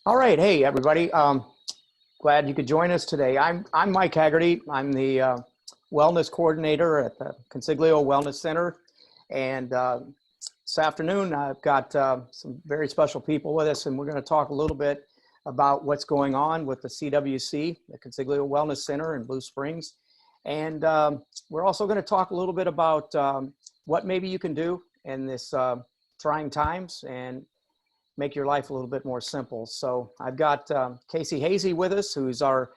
All right, hey everybody. Glad you could join us today. I'm Mike Hagerty. I'm the wellness coordinator at the Consiglio Wellness Center, and this afternoon I've got some very special people with us, and we're going to talk a little bit about what's going on with the CWC, the Consiglio Wellness Center in Blue Springs, and we're also going to talk a little bit about what maybe you can do in this trying times and make your life a little bit more simple. So I've got Casey Haase with us, who's our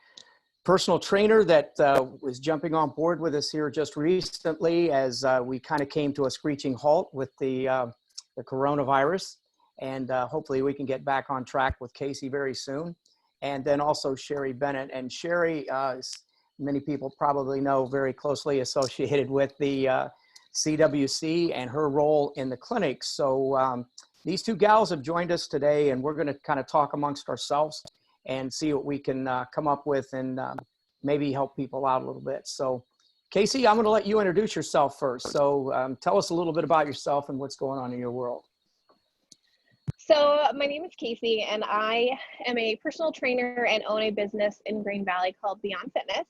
personal trainer that was jumping on board with us here just recently as we kind of came to a screeching halt with the coronavirus. And hopefully we can get back on track with Casey very soon. And then also Sherri Bennett. And Sherri, as many people probably know, very closely associated with the CWC and her role in the clinic. So these two gals have joined us today, and we're going to kind of talk amongst ourselves and see what we can come up with and maybe help people out a little bit. So Casey, I'm going to let you introduce yourself first. So tell us a little bit about yourself and what's going on in your world. So my name is Casey, and I am a personal trainer and own a business in Green Valley called Beyond Fitness.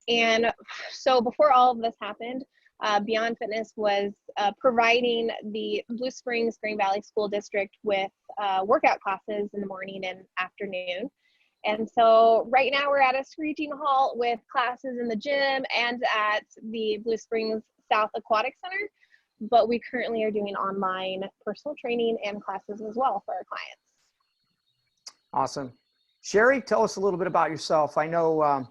And so before all of this happened, Beyond Fitness was providing the Blue Springs Green Valley School District with workout classes in the morning and afternoon. And so right now we're at a screeching halt with classes in the gym and at the Blue Springs South Aquatic Center, but we currently are doing online personal training and classes as well for our clients. Awesome. Sherri, tell us a little bit about yourself. I know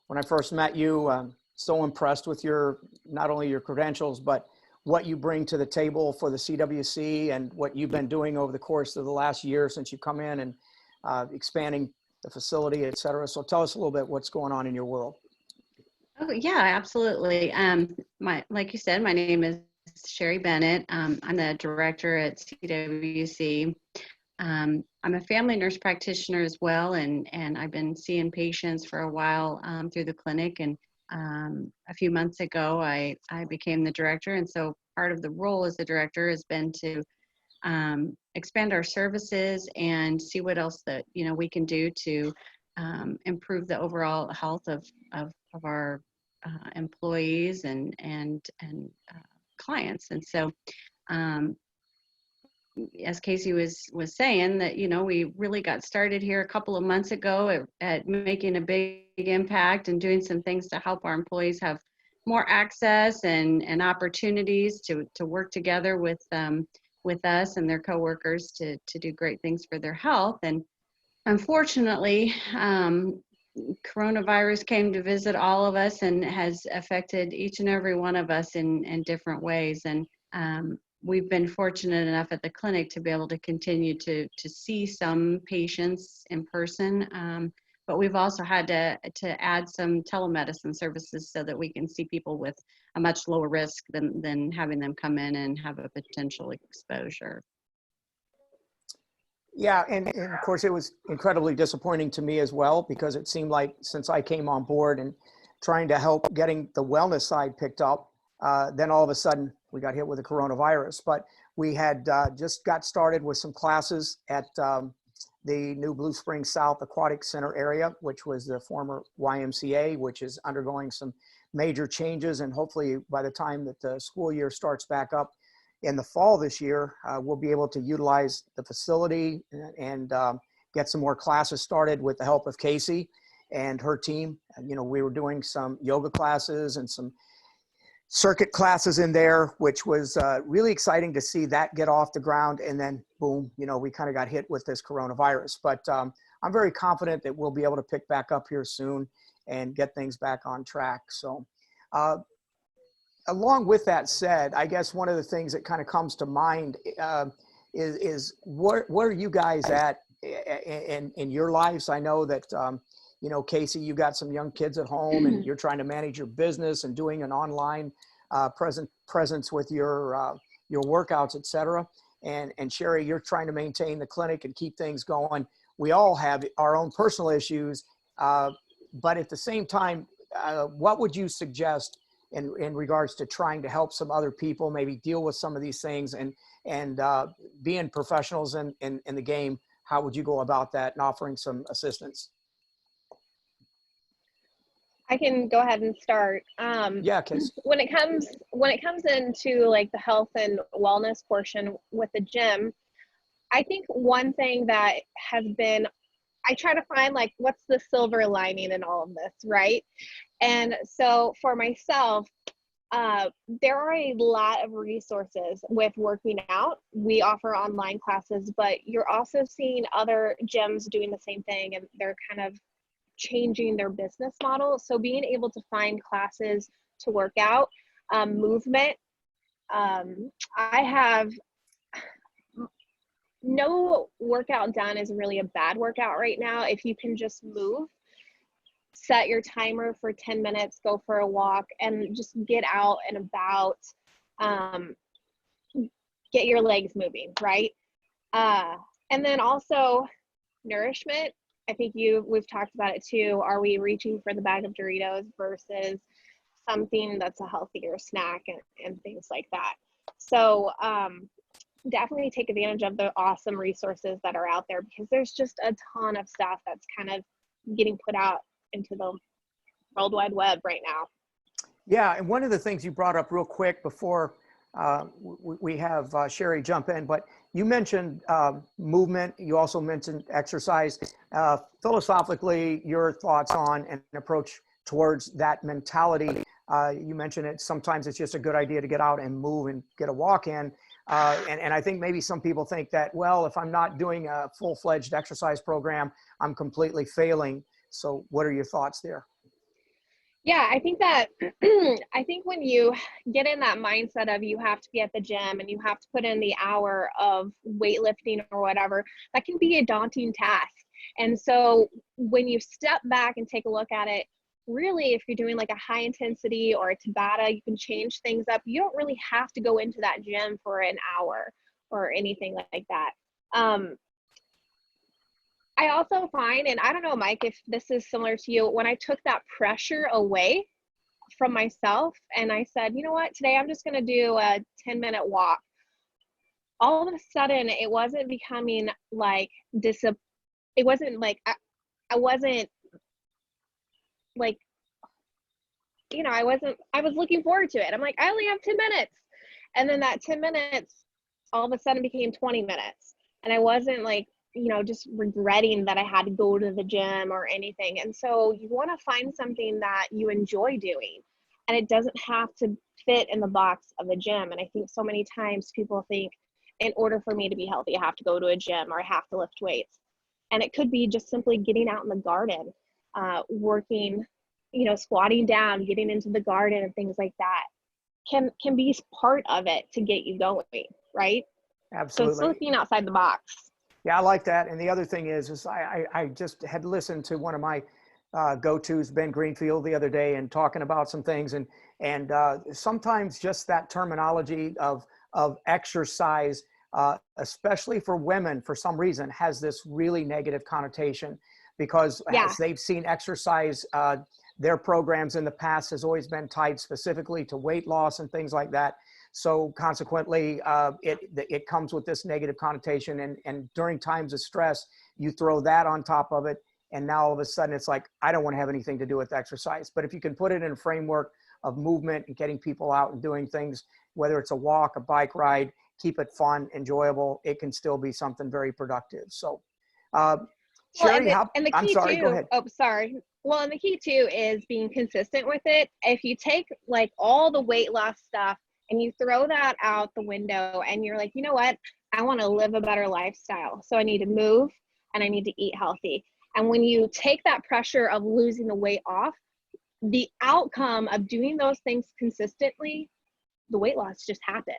when I first met you, so impressed with your, not only your credentials, but what you bring to the table for the CWC and what you've been doing over the course of the last year since you come in and expanding the facility, et cetera. So tell us a little bit what's going on in your world. Oh yeah, absolutely. Like you said, my name is Sherri Bennett. I'm the director at CWC. I'm a family nurse practitioner as well, and I've been seeing patients for a while through the clinic, and a few months ago, I became the director, and so part of the role as the director has been to expand our services and see what else that we can do to improve the overall health of our employees and clients. And so, as Casey was saying, that we really got started here a couple of months ago at making a big impact and doing some things to help our employees have more access and opportunities to work together with us and their coworkers to do great things for their health. And unfortunately, coronavirus came to visit all of us and has affected each and every one of us in different ways. And we've been fortunate enough at the clinic to be able to continue to see some patients in person, but we've also had to add some telemedicine services so that we can see people with a much lower risk than having them come in and have a potential exposure. Yeah, and of course it was incredibly disappointing to me as well, because it seemed like since I came on board and trying to help getting the wellness side picked up, then all of a sudden we got hit with the coronavirus. But we had just got started with some classes at the new Blue Springs South Aquatic Center area, which was the former YMCA, which is undergoing some major changes. And hopefully by the time that the school year starts back up in the fall this year, we'll be able to utilize the facility and get some more classes started with the help of Casey and her team. And, we were doing some yoga classes and some circuit classes in there, which was really exciting to see that get off the ground. And then boom, we kind of got hit with this coronavirus. But I'm very confident that we'll be able to pick back up here soon and get things back on track. So along with that said, I guess one of the things that kind of comes to mind is where are you guys at in your lives? I know that, Casey, you got some young kids at home and you're trying to manage your business and doing an online presence with your workouts, et cetera. And Sherri, you're trying to maintain the clinic and keep things going. We all have our own personal issues, but at the same time, what would you suggest in regards to trying to help some other people maybe deal with some of these things and being professionals in the game how would you go about that and offering some assistance? I can go ahead and start. Yeah, Case. When it comes into like the health and wellness portion with the gym, I think one thing that has been, I try to find like what's the silver lining in all of this, right? And so for myself, there are a lot of resources with working out. We offer online classes, but you're also seeing other gyms doing the same thing, and they're kind of changing their business model. So being able to find classes to work out, movement. I have no workout done is really a bad workout right now. If you can just move, set your timer for 10 minutes, go for a walk, and just get out and about, get your legs moving, right? And then also nourishment. I think we've talked about it too. Are we reaching for the bag of Doritos versus something that's a healthier snack and things like that? So definitely take advantage of the awesome resources that are out there, because there's just a ton of stuff that's kind of getting put out into the World Wide Web right now. Yeah, and one of the things you brought up real quick before we have Sherri jump in, but you mentioned movement. You also mentioned exercise. Philosophically, your thoughts on an approach towards that mentality. You mentioned it. Sometimes it's just a good idea to get out and move and get a walk in. And I think maybe some people think that, well, if I'm not doing a full-fledged exercise program, I'm completely failing. So what are your thoughts there? Yeah, I think that, I think when you get in that mindset of you have to be at the gym and you have to put in the hour of weightlifting or whatever, that can be a daunting task. And so when you step back and take a look at it, really, if you're doing like a high intensity or a Tabata, you can change things up. You don't really have to go into that gym for an hour or anything like that. I also find, and I don't know, Mike, if this is similar to you, when I took that pressure away from myself and I said, you know what, today I'm just going to do a 10-minute walk. All of a sudden, it wasn't becoming like it wasn't like, I wasn't like, you know, I was looking forward to it. I'm like, I only have 10 minutes. And then that 10 minutes all of a sudden became 20 minutes. And I wasn't like, you know, just regretting that I had to go to the gym or anything. And so you want to find something that you enjoy doing, and it doesn't have to fit in the box of a gym. And I think so many times people think, in order for me to be healthy, I have to go to a gym or I have to lift weights. And it could be just simply getting out in the garden, working, you know, squatting down, getting into the garden and things like that can be part of it to get you going, right? Absolutely. So it's looking outside the box. Yeah, I like that. And the other thing is I just had listened to one of my go-tos, Ben Greenfield, the other day, and talking about some things. And sometimes just that terminology of exercise, especially for women, for some reason, has this really negative connotation, because as they've seen exercise, their programs in the past has always been tied specifically to weight loss and things like that. So consequently, it comes with this negative connotation. And during times of stress, you throw that on top of it. And now all of a sudden it's like, I don't want to have anything to do with exercise. But if you can put it in a framework of movement and getting people out and doing things, whether it's a walk, a bike ride, keep it fun, enjoyable, it can still be something very productive. So, Sherri, I'm sorry, go ahead. Oh, sorry. Well, and the key too is being consistent with it. If you take like all the weight loss stuff and you throw that out the window and you're like, you know what, I want to live a better lifestyle. So I need to move and I need to eat healthy. And when you take that pressure of losing the weight off, the outcome of doing those things consistently, the weight loss just happens.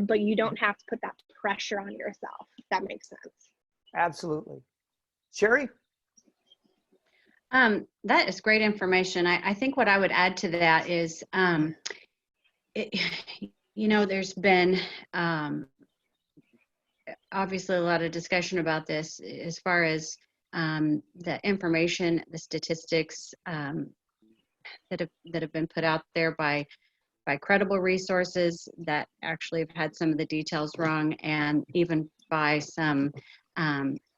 But you don't have to put that pressure on yourself, if that makes sense. Absolutely. Sherri? That is great information. I think what I would add to that is, you know, there's been obviously a lot of discussion about this as far as the information, the statistics that have been put out there by credible resources that actually have had some of the details wrong, and even by some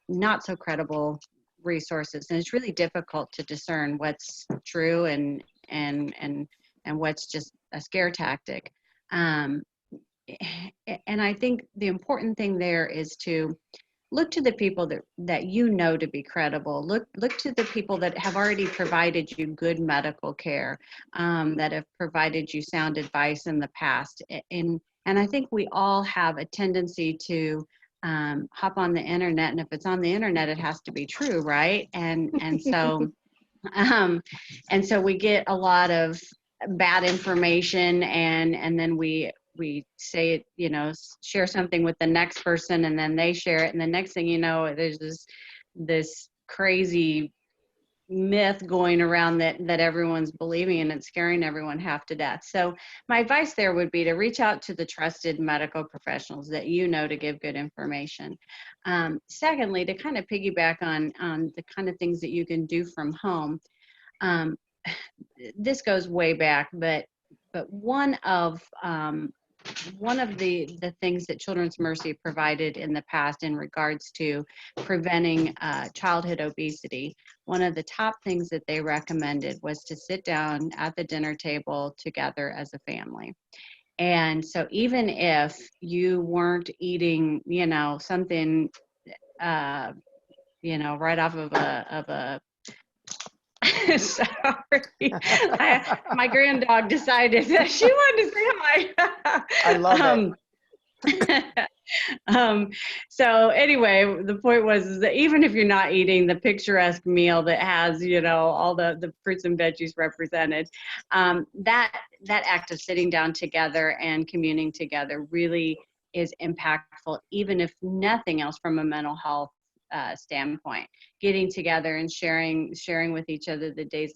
not so credible resources, and it's really difficult to discern what's true and what's just a scare tactic. Um, and I think the important thing there is to look to the people that you know to be credible. Look to the people that have already provided you good medical care, that have provided you sound advice in the past. And I think we all have a tendency to hop on the internet, and if it's on the internet, it has to be true, right? And so we get a lot of bad information, and then we say it, share something with the next person, and then they share it, and the next thing you know, there's this crazy myth going around that everyone's believing, and it's scaring everyone half to death. So my advice there would be to reach out to the trusted medical professionals that to give good information. Secondly, to kind of piggyback on the kind of things that you can do from home. This goes way back, but one of the things that Children's Mercy provided in the past in regards to preventing childhood obesity, one of the top things that they recommended was to sit down at the dinner table together as a family. And so even if you weren't eating, something, right off of a sorry, my grand dog decided that she wanted to say hi. I love it. So anyway, the point was that even if you're not eating the picturesque meal that has, all the fruits and veggies represented, that act of sitting down together and communing together really is impactful, even if nothing else from a mental health standpoint. Getting together and sharing with each other the day's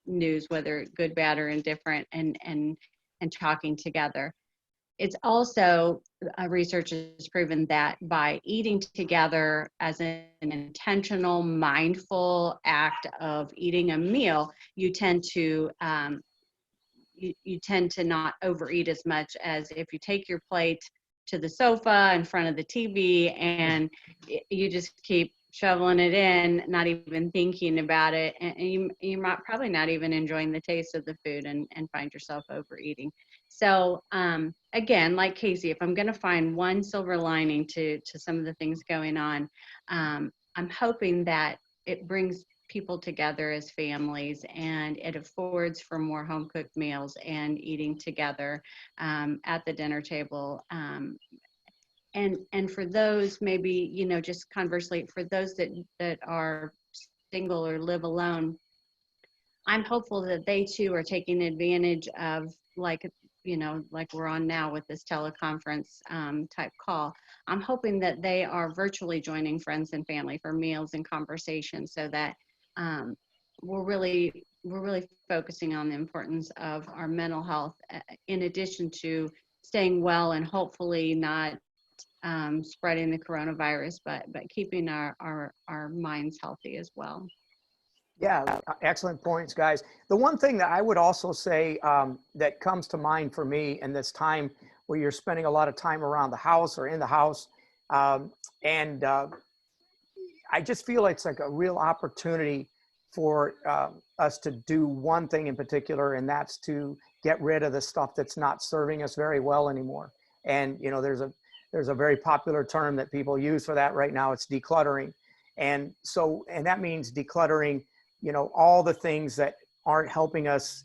news, whether good, bad, or indifferent, and talking together. It's also, research has proven that by eating together as an intentional, mindful act of eating a meal, you tend to not overeat as much as if you take your plate to the sofa in front of the TV and you just keep shoveling it in, not even thinking about it, and you might probably not even enjoying the taste of the food and find yourself overeating. So again, like Casey, if I'm going to find one silver lining to some of the things going on, I'm hoping that it brings people together as families, and it affords for more home cooked meals and eating together at the dinner table. And for those, maybe, just conversely, for those that are single or live alone, I'm hopeful that they too are taking advantage of, like we're on now with this teleconference type call. I'm hoping that they are virtually joining friends and family for meals and conversations, so that we're really focusing on the importance of our mental health, in addition to staying well and hopefully not spreading the coronavirus, but keeping our minds healthy as well. Yeah, excellent points, guys. The one thing that I would also say that comes to mind for me in this time where you're spending a lot of time around the house or in the house, and I just feel it's like a real opportunity for us to do one thing in particular, and that's to get rid of the stuff that's not serving us very well anymore. And there's a very popular term that people use for that right now. It's decluttering. And that means decluttering, all the things that aren't helping us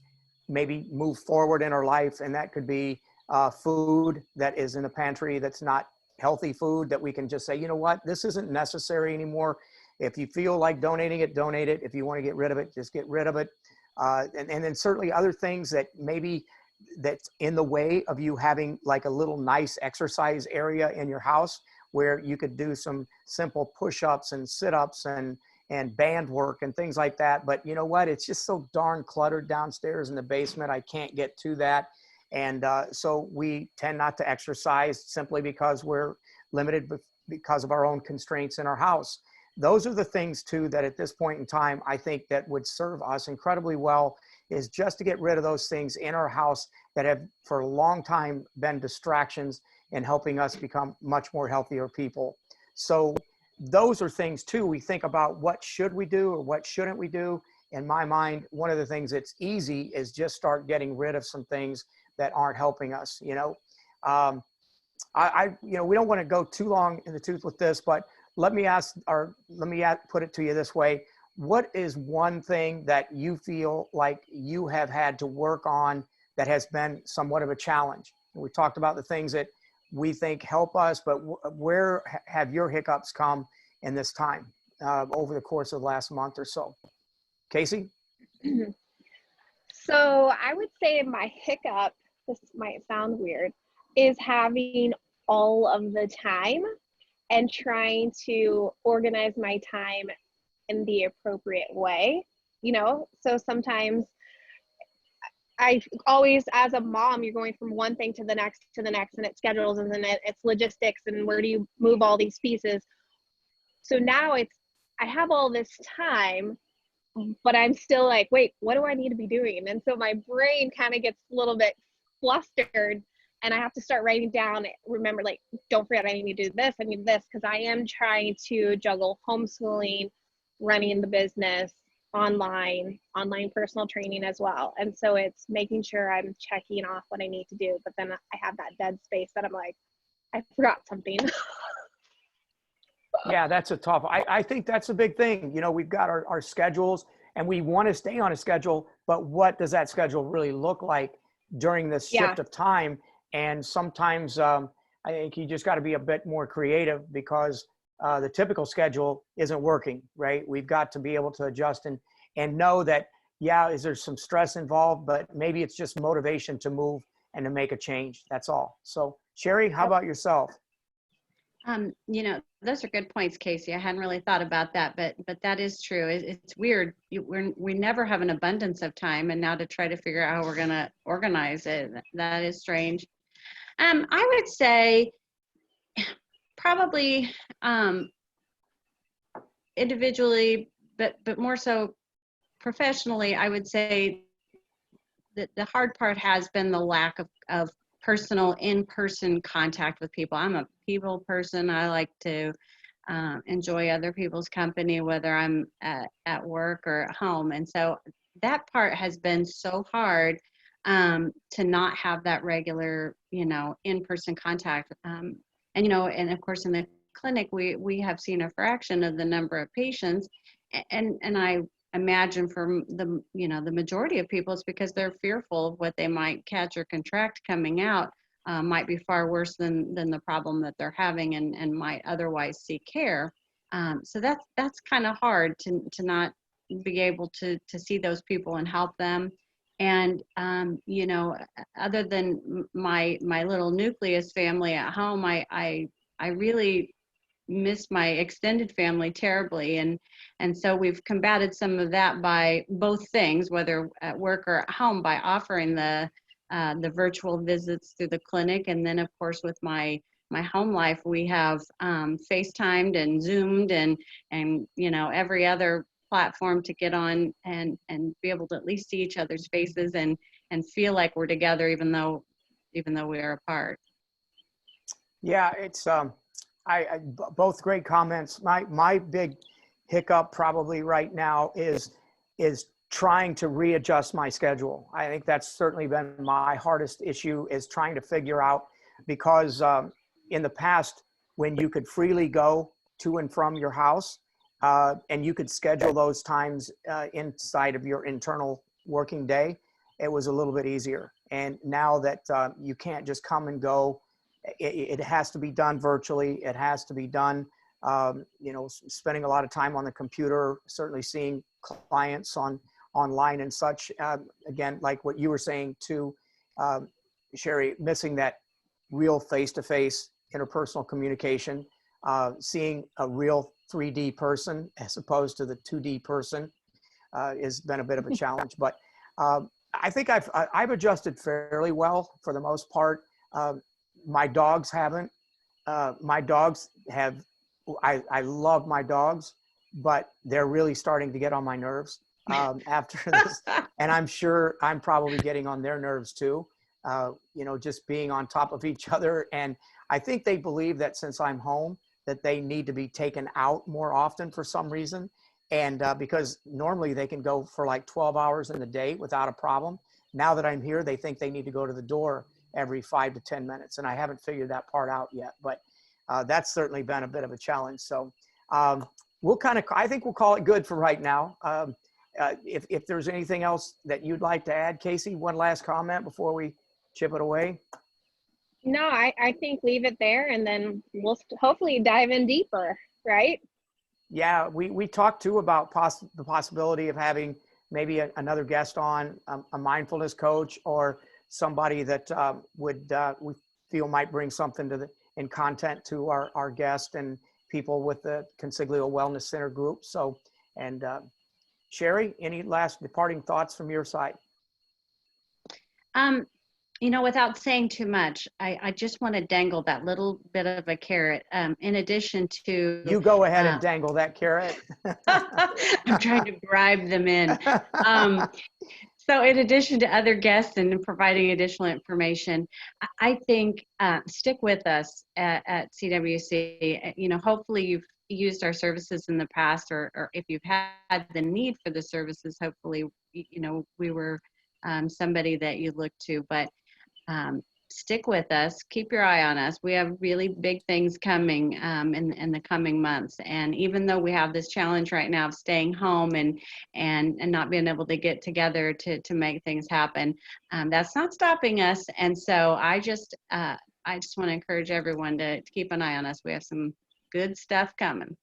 maybe move forward in our life. And that could be food that is in the pantry that's not healthy food, that we can just say, you know what, this isn't necessary anymore. If you feel like donating it, donate it. If you want to get rid of it, just get rid of it. And then certainly other things that maybe that's in the way of you having like a little nice exercise area in your house where you could do some simple push-ups and sit-ups and band work and things like that. But you know what? It's just so darn cluttered downstairs in the basement. I can't get to that. And so we tend not to exercise simply because we're limited because of our own constraints in our house. Those are the things too that at this point in time, I think that would serve us incredibly well, is just to get rid of those things in our house that have for a long time been distractions in helping us become much more healthier people. So those are things too. We think about what should we do or what shouldn't we do. In my mind, one of the things that's easy is just start getting rid of some things that aren't helping us. We don't want to go too long in the tooth with this, but let me put it to you this way. What is one thing that you feel like you have had to work on that has been somewhat of a challenge? We talked about the things that we think help us, but where have your hiccups come in this time over the course of the last month or so? Casey? So I would say my hiccup, this might sound weird, is having all of the time and trying to organize my time in the appropriate way, so sometimes I always, as a mom, you're going from one thing to the next, and it's schedules, and then it's logistics, and where do you move all these pieces. So now I have all this time, but I'm still like, wait, what do I need to be doing? And so my brain kind of gets a little bit flustered, and I have to start writing down, remember, like, don't forget, I need to do this, I need this, because I am trying to juggle homeschooling, running the business, online personal training as well. And so it's making sure I'm checking off what I need to do, but then I have that dead space that I'm like, I forgot something. Yeah, that's a tough, I think that's a big thing. We've got our schedules and we want to stay on a schedule, but what does that schedule really look like during this shift of time? And sometimes I think you just got to be a bit more creative because the typical schedule isn't working, right? We've got to be able to adjust and know that, is there some stress involved, but maybe it's just motivation to move and to make a change. That's all. So Sherri, how about yourself? Those are good points, Casey. I hadn't really thought about that, but that is true. It's weird. We never have an abundance of time, and now to try to figure out how we're going to organize it, that is strange. I would say probably individually, but more so professionally, I would say that the hard part has been the lack of personal in-person contact with people. I'm a people person. I like to enjoy other people's company, whether I'm at work or at home. And so that part has been so hard to not have that regular, in-person contact. And of course in the clinic, we have seen a fraction of the number of patients. And I imagine for the majority of people, it's because they're fearful of what they might catch or contract coming out. Might be far worse than the problem that they're having and might otherwise seek care. So that's kind of hard to not be able to see those people and help them. And other than my little nucleus family at home, I really miss my extended family terribly, and so we've combated some of that by both things, whether at work or at home, by offering the virtual visits through the clinic, and then of course with my home life, we have FaceTimed and Zoomed and every other platform to get on and be able to at least see each other's faces and feel like we're together, even though we are apart. Yeah, it's both great comments. My big hiccup probably right now is trying to readjust my schedule. I think that's certainly been my hardest issue, is trying to figure out, because in the past, when you could freely go to and from your house and you could schedule those times inside of your internal working day, it was a little bit easier. And now that you can't just come and go, it has to be done virtually. It has to be done, spending a lot of time on the computer, certainly seeing clients online and such. Again, like what you were saying too, Sherri, missing that real face-to-face interpersonal communication, seeing a real 3D person as opposed to the 2D person has been a bit of a challenge. But I think I've adjusted fairly well for the most part. My dogs haven't. My dogs have, I love my dogs, but they're really starting to get on my nerves after this. And I'm sure I'm probably getting on their nerves too, just being on top of each other. And I think they believe that since I'm home, that they need to be taken out more often for some reason. And because normally they can go for like 12 hours in the day without a problem. Now that I'm here, they think they need to go to the door every 5 to 10 minutes. And I haven't figured that part out yet, but that's certainly been a bit of a challenge. So I think we'll call it good for right now. If there's anything else that you'd like to add, Casey, one last comment before we chip it away. No, I think leave it there, and then we'll hopefully dive in deeper, right? Yeah, we talked too about the possibility of having maybe another guest on, a mindfulness coach, or somebody that we feel might bring something in content to our guest and people with the Consiglio Wellness Center group. So, and Sherri, any last departing thoughts from your side? You know, without saying too much, I just want to dangle that little bit of a carrot. In addition to, you go ahead and dangle that carrot. I'm trying to bribe them in. So in addition to other guests and providing additional information, I think stick with us at CWC. You know, hopefully you've used our services in the past, or if you've had the need for the services, hopefully, you know, we were somebody that you look to. But stick with us, keep your eye on us. We have really big things coming in the coming months. And even though we have this challenge right now of staying home and not being able to get together to make things happen, that's not stopping us. And so I just want to encourage everyone to keep an eye on us. We have some good stuff coming.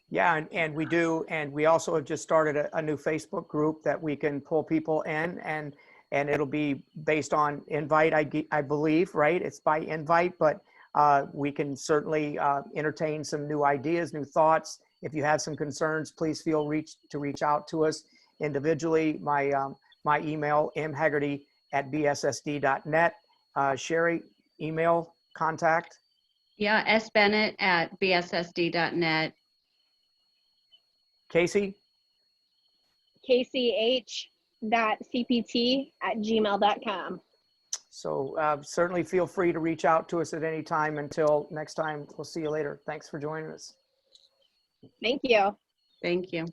Yeah, and we do. And we also have just started a new Facebook group that we can pull people in, and it'll be based on invite, I believe, right? It's by invite, but we can certainly entertain some new ideas, new thoughts. If you have some concerns, please feel to reach out to us individually. My email, mhagerty@bssd.net. Sherri, email contact? Yeah, sbennett@bssd.net. Casey? kch.cpt@gmail.com. So certainly feel free to reach out to us at any time. Until next time, we'll see you later. Thanks for joining us. Thank you. Thank you.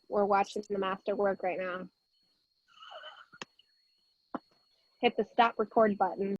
We're watching the master work right now. Hit the stop record button.